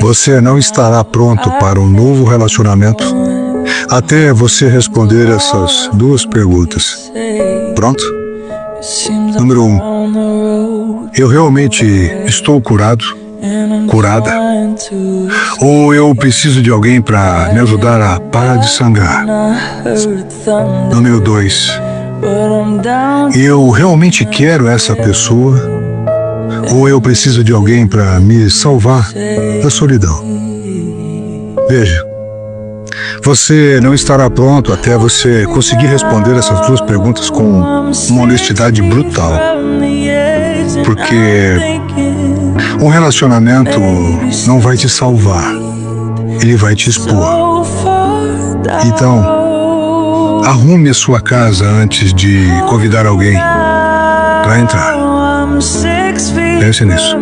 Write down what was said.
Você não estará pronto para um novo relacionamento até você responder essas duas perguntas. Pronto? Número 1. Eu realmente estou curado? Curada? Ou eu preciso de alguém para me ajudar a parar de sangrar? Número 2. Eu realmente quero essa pessoa? Ou eu preciso de alguém para me salvar da solidão? Veja, você não estará pronto até você conseguir responder essas duas perguntas com uma honestidade brutal. Porque um relacionamento não vai te salvar, ele vai te expor. Então, arrume a sua casa antes de convidar alguém para entrar. Pense nisso.